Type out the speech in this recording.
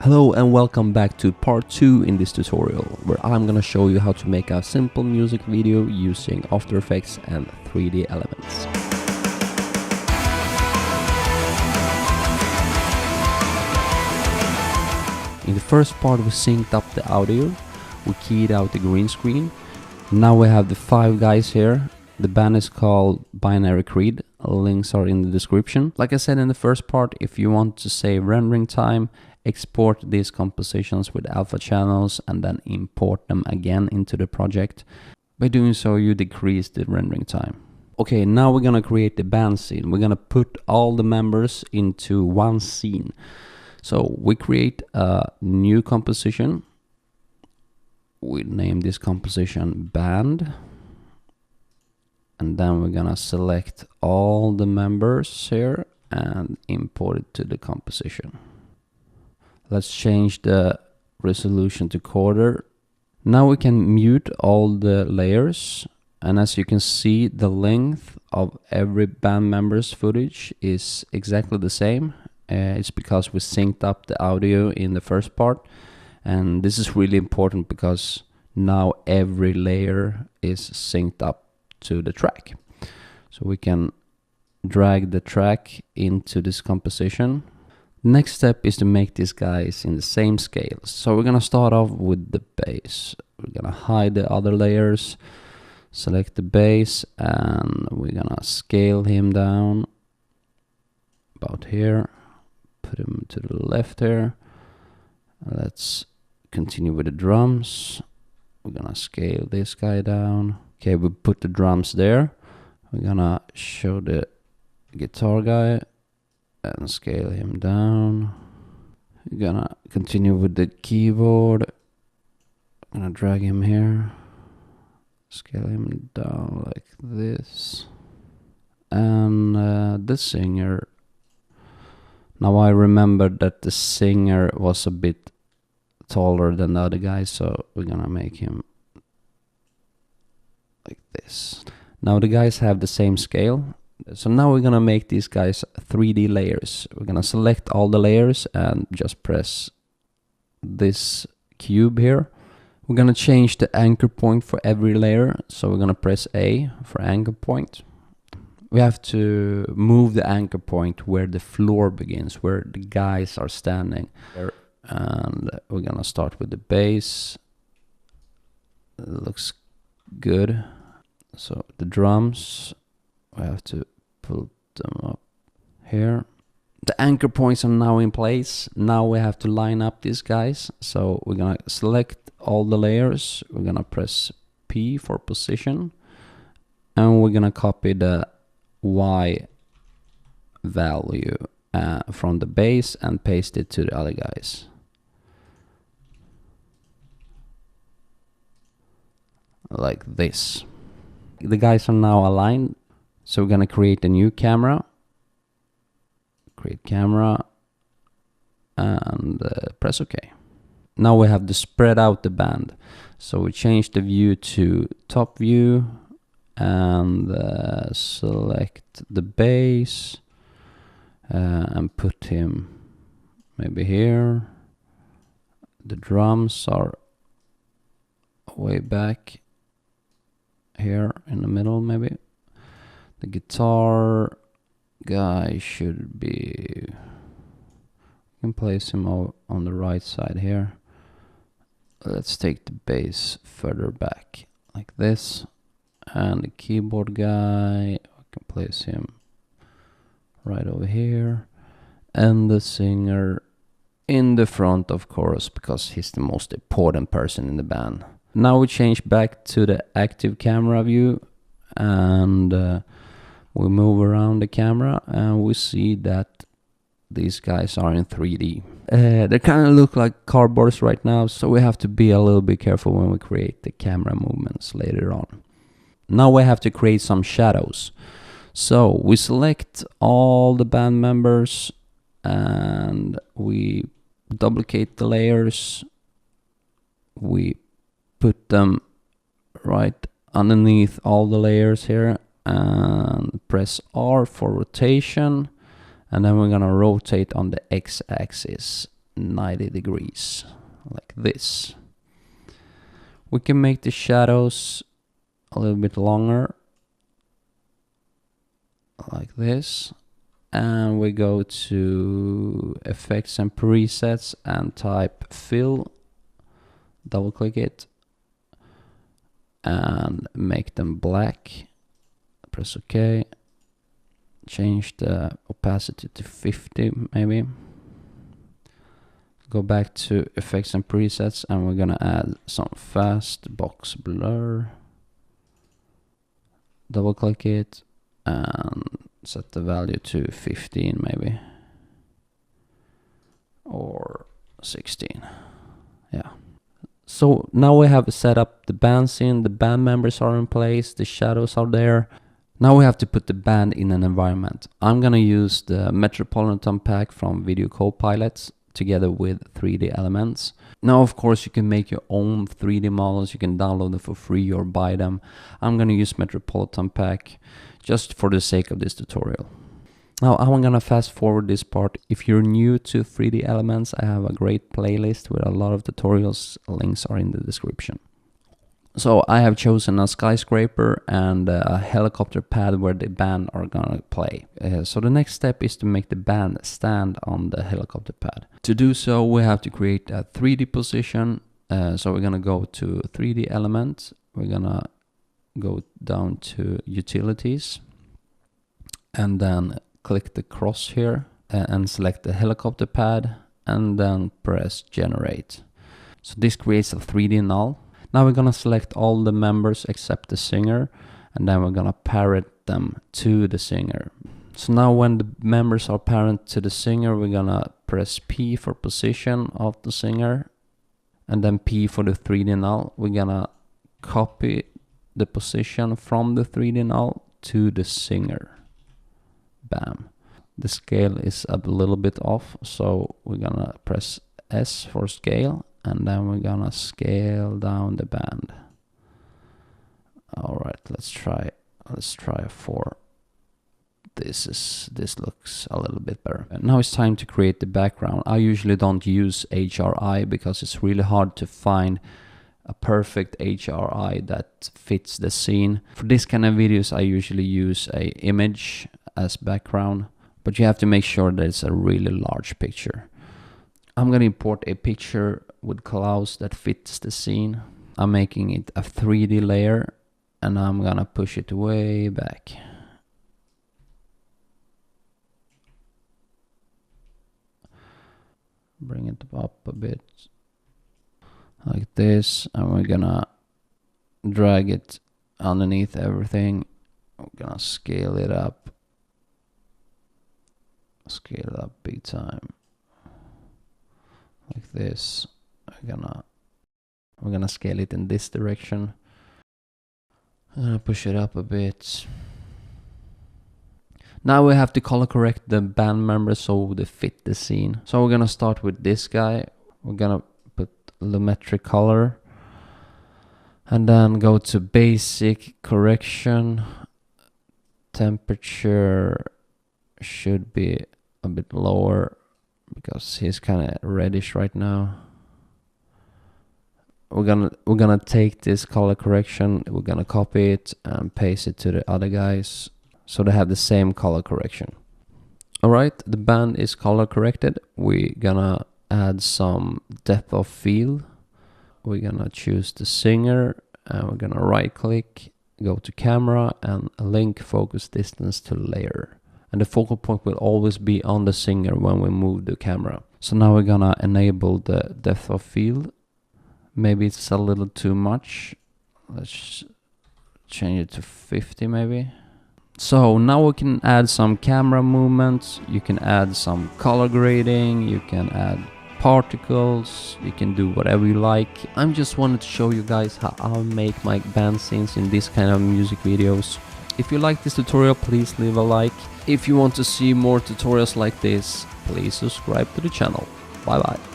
Hello and welcome back to part 2 in this tutorial, where I'm gonna show you how to make a simple music video using After Effects and 3D elements. In the first part we synced up the audio, we keyed out the green screen. Now we have the 5 guys here. The band is called Binary Creed, links are in the description. Like I said in the first part, if you want to save rendering time, export these compositions with alpha channels and then import them again into the project. By doing so, you decrease the rendering time. Okay, now we're gonna create the band scene. We're gonna put all the members into one scene. So we create a new composition. We name this composition Band. And then we're gonna select all the members here and import it to the composition. Let's change the resolution to quarter. Now we can mute all the layers, and as you can see, the length of every band member's footage is exactly the same. It's because we synced up the audio in the first part, and this is really important because now every layer is synced up to the track. So we can drag the track into this composition. Next step is to make these guys in the same scale. So we're gonna start off with the bass. We're gonna hide the other layers, select the bass, and we're gonna scale him down about here. Put him to the left here. Let's continue with the drums. We're gonna scale this guy down. Okay, we put the drums there. We're gonna show the guitar guy and scale him down. We're gonna continue with the keyboard. I'm gonna drag him here. Scale him down like this. And the singer. Now I remember that the singer was a bit taller than the other guy, so we're gonna make him like this. Now the guys have the same scale. So now we're gonna make these guys 3D layers. We're gonna select all the layers and just press this cube here. We're gonna change the anchor point for every layer. So we're gonna press A for anchor point. We have to move the anchor point where the floor begins, where the guys are standing. And we're gonna start with the bass. It looks good. So the drums, we have to put them up here. The anchor points are now in place. Now we have to line up these guys. So we're gonna select all the layers. We're gonna press P for position. And we're gonna copy the Y value from the base and paste it to the other guys. Like this. The guys are now aligned. So we're gonna create a new camera. Create camera and press OK. Now we have to spread out the band. So we change the view to top view and select the bass and put him maybe here. The drums are way back here in the middle maybe. The guitar guy should be, you can place him on the right side here. Let's take the bass further back like this. And the keyboard guy, I can place him right over here. And the singer in the front, of course, because he's the most important person in the band. Now we change back to the active camera view and we move around the camera and we see that these guys are in 3D. They kind of look like cardboards right now, so we have to be a little bit careful when we create the camera movements later on. Now we have to create some shadows. So we select all the band members and we duplicate the layers. We put them right underneath all the layers here and press R for rotation, and then we're gonna rotate on the X-axis. 90 degrees, like this. We can make the shadows a little bit longer, like this. And we go to effects and presets and type fill, double click it and make them black. Press OK. Change the opacity to 50 maybe. Go back to effects and presets and we're gonna add some fast box blur. Double click it and set the value to 15 maybe, or 16. Yeah. So now we have set up the band scene, the band members are in place, the shadows are there. Now we have to put the band in an environment. I'm gonna use the Metropolitan pack from Video Copilot together with 3D Elements. Now of course you can make your own 3D models, you can download them for free or buy them. I'm gonna use Metropolitan pack just for the sake of this tutorial. Now I'm gonna fast forward this part. If you're new to 3D Elements, I have a great playlist with a lot of tutorials. Links are in the description. So I have chosen a skyscraper and a helicopter pad where the band are gonna play. So the next step is to make the band stand on the helicopter pad. To do so, we have to create a 3D position. So we're gonna go to 3D element. We're gonna go down to utilities and then click the cross here and select the helicopter pad and then press generate. So this creates a 3D null. Now we're gonna select all the members except the singer and then we're gonna parent them to the singer. So now when the members are parent to the singer, we're gonna press P for position of the singer and then P for the 3D null. We're gonna copy the position from the 3D null to the singer. Bam. The scale is a little bit off, so we're gonna press S for scale and then we're gonna scale down the band. All right, let's try a 4. This looks a little bit better. And now it's time to create the background. I usually don't use HRI because it's really hard to find a perfect HRI that fits the scene. For this kind of videos I usually use a image as background, but you have to make sure that it's a really large picture. I'm gonna import a picture with clouds that fits the scene. I'm making it a 3D layer and I'm gonna push it way back. Bring it up a bit like this and we're gonna drag it underneath everything. We're gonna scale it up big time like this. We're gonna scale it in this direction. I'm gonna push it up a bit. Now we have to color correct the band members so they fit the scene. So we're gonna start with this guy. We're gonna put lumetric color and then go to basic correction. Temperature should be a bit lower because he's kind of reddish right now. We're gonna take this color correction, we're gonna copy it and paste it to the other guys so they have the same color correction. Alright, the band is color corrected. We're gonna add some depth of field. We're gonna choose the singer and we're gonna right click, go to camera and link focus distance to layer. And the focal point will always be on the singer when we move the camera. So now we're gonna enable the depth of field. Maybe it's a little too much. Let's change it to 50 maybe. So now we can add some camera movements. You can add some color grading. You can add particles. You can do whatever you like. I just wanted to show you guys how I make my band scenes in this kind of music videos. If you like this tutorial, please leave a like. If you want to see more tutorials like this, please subscribe to the channel. Bye bye.